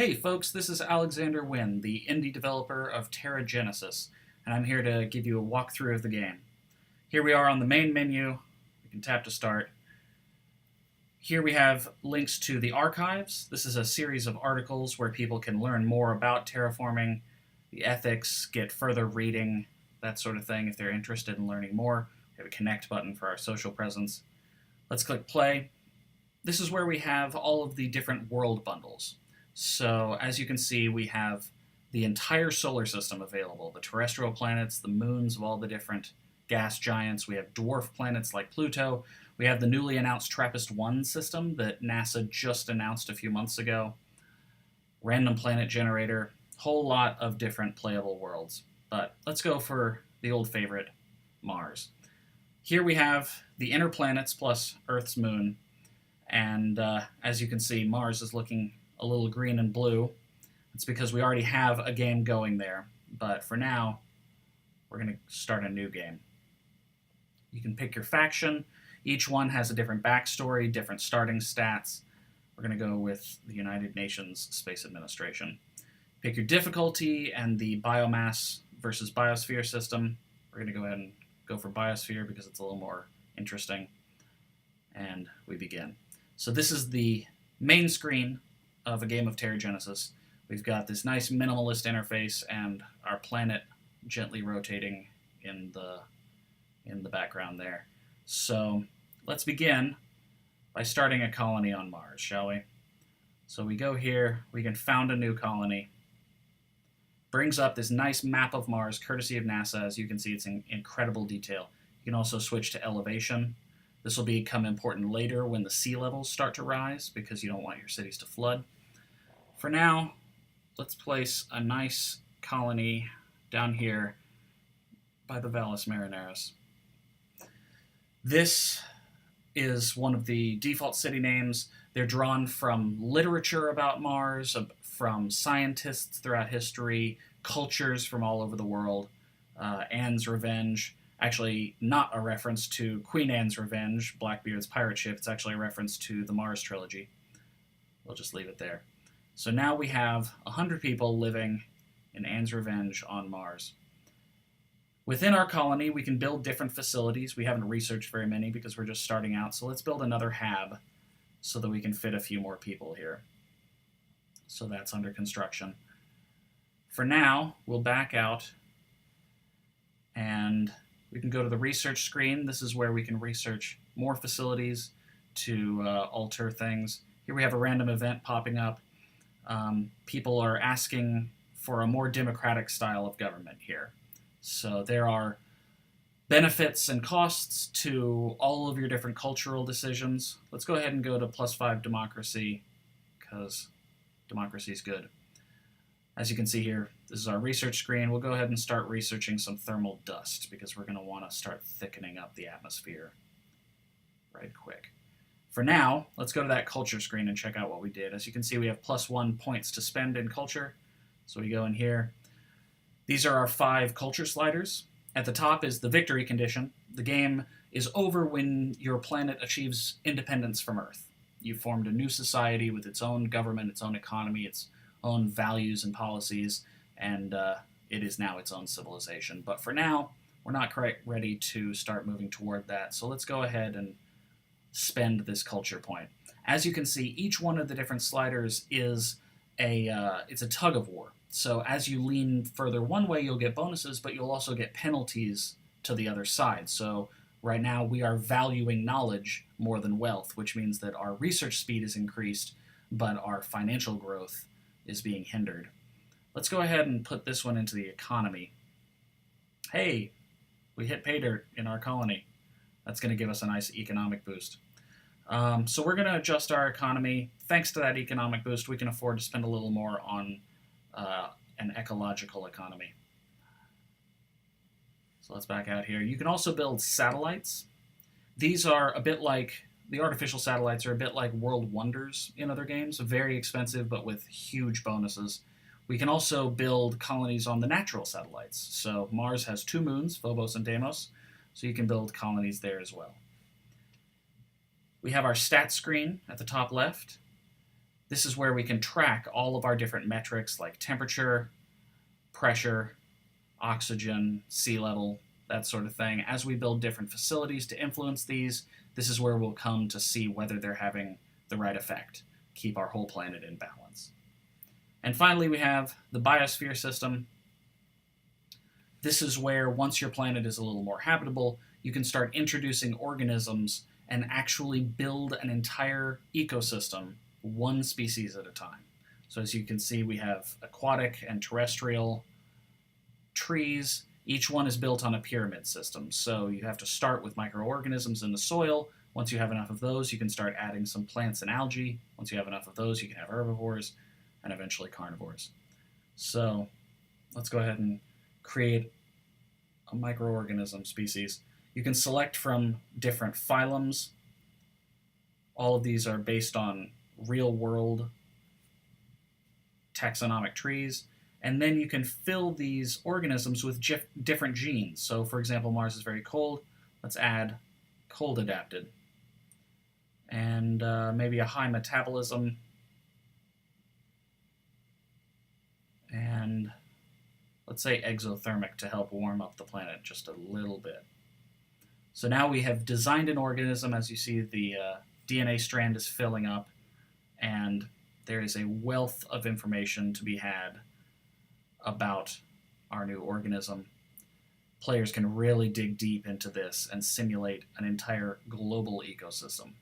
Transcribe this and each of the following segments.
Hey folks, this is Alexander Wynn, the indie developer of TerraGenesis, and I'm here to give you a walkthrough of the game. Here we are on the main menu. We can tap to start. Here we have links to the archives. This is a series of articles where people can learn more about terraforming, the ethics, get further reading, that sort of thing if they're interested in learning more. We have a connect button for our social presence. Let's click play. This is where we have all of the different world bundles. So as you can see, we have the entire solar system available, the terrestrial planets, the moons of all the different gas giants. We have dwarf planets like Pluto. We have the newly announced TRAPPIST-1 system that NASA just announced a few months ago. Random planet generator, whole lot of different playable worlds. But let's go for the old favorite, Mars. Here we have the inner planets plus Earth's moon. And as you can see, Mars is looking a little green and blue. It's because we already have a game going there. But for now, we're going to start a new game. You can pick your faction. Each one has a different backstory, different starting stats. We're going to go with the United Nations Space Administration. Pick your difficulty and the biomass versus biosphere system. We're going to go ahead and go for biosphere because it's a little more interesting. And we begin. So this is the main screen of a game of TerraGenesis. We've got this nice minimalist interface and our planet gently rotating in the background there. So let's begin by starting a colony on Mars, shall we? So we go here, we can found a new colony. Brings up this nice map of Mars, courtesy of NASA. As you can see, it's in incredible detail. You can also switch to elevation. This will become important later when the sea levels start to rise because you don't want your cities to flood. For now, let's place a nice colony down here by the Valles Marineris. This is one of the default city names. They're drawn from literature about Mars, from scientists throughout history, cultures from all over the world. Anne's Revenge, actually not a reference to Queen Anne's Revenge, Blackbeard's pirate ship. It's actually a reference to the Mars trilogy. We'll just leave it there. So now we have 100 people living in Anne's Revenge on Mars. Within our colony, we can build different facilities. We haven't researched very many because we're just starting out, so let's build another hab so that we can fit a few more people here. So that's under construction. For now, we'll back out and we can go to the research screen. This is where we can research more facilities to alter things. Here we have a random event popping up. People are asking for a more democratic style of government here. So there are benefits and costs to all of your different cultural decisions. Let's go ahead and go to +5 democracy because democracy is good. As you can see here, this is our research screen. We'll go ahead and start researching some thermal dust because we're going to want to start thickening up the atmosphere right quick. For now, let's go to that culture screen and check out what we did. As you can see, we have +1 points to spend in culture. So we go in here. These are our 5 culture sliders. At the top is the victory condition. The game is over when your planet achieves independence from Earth. You've formed a new society with its own government, its own economy, its own values and policies, and it is now its own civilization. But for now, we're not quite ready to start moving toward that. So let's go ahead and spend this culture point. As you can see, each one of the different sliders is it's a tug of war. So as you lean further one way, you'll get bonuses, but you'll also get penalties to the other side. So right now we are valuing knowledge more than wealth, which means that our research speed is increased, but our financial growth is being hindered. Let's go ahead and put this one into the economy. Hey, we hit pay dirt in our colony. That's going to give us a nice economic boost. So we're going to adjust our economy. Thanks to that economic boost, we can afford to spend a little more on an ecological economy. So let's back out here. You can also build satellites. These are a bit like, the artificial satellites are a bit like World Wonders in other games, very expensive but with huge bonuses. We can also build colonies on the natural satellites. So Mars has 2 moons, Phobos and Deimos, so you can build colonies there as well. We have our stats screen at the top left. This is where we can track all of our different metrics like temperature, pressure, oxygen, sea level, that sort of thing. As we build different facilities to influence these, this is where we'll come to see whether they're having the right effect, keep our whole planet in balance. And finally, we have the biosphere system. This is where, once your planet is a little more habitable, you can start introducing organisms and actually build an entire ecosystem, one species at a time. So as you can see, we have aquatic and terrestrial trees. Each one is built on a pyramid system. So you have to start with microorganisms in the soil. Once you have enough of those, you can start adding some plants and algae. Once you have enough of those, you can have herbivores and eventually carnivores. So let's go ahead and create a microorganism species. You can select from different phylums. All of these are based on real-world taxonomic trees. And then you can fill these organisms with different genes. So, for example, Mars is very cold. Let's add cold adapted. And maybe a high metabolism. And let's say exothermic to help warm up the planet just a little bit. So now we have designed an organism. As you see, the DNA strand is filling up, and there is a wealth of information to be had about our new organism. Players can really dig deep into this and simulate an entire global ecosystem.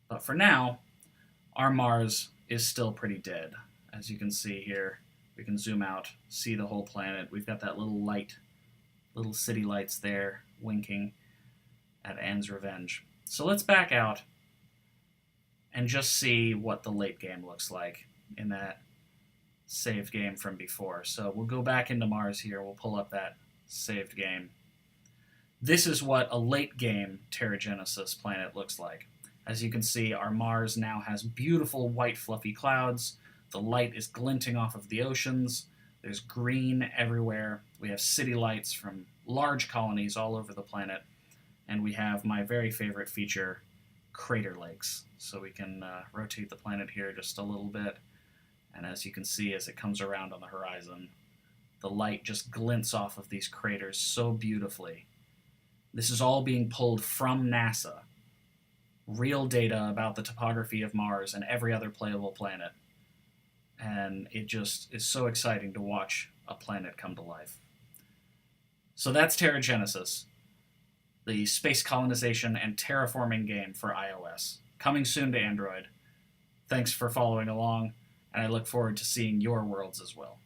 But for now, our Mars is still pretty dead. As you can see here, we can zoom out, see the whole planet. We've got that little light, little city lights there winking at Anne's Revenge. So let's back out and just see what the late game looks like in that saved game from before. So we'll go back into Mars here. We'll pull up that saved game. This is what a late game TerraGenesis planet looks like. As you can see, our Mars now has beautiful white fluffy clouds. The light is glinting off of the oceans. There's green everywhere. We have city lights from large colonies all over the planet. And we have my very favorite feature, crater lakes. So we can rotate the planet here just a little bit. And as you can see, as it comes around on the horizon, the light just glints off of these craters so beautifully. This is all being pulled from NASA. Real data about the topography of Mars and every other playable planet. And it just is so exciting to watch a planet come to life. So that's TerraGenesis, the space colonization and terraforming game for iOS. Coming soon to Android. Thanks for following along, and I look forward to seeing your worlds as well.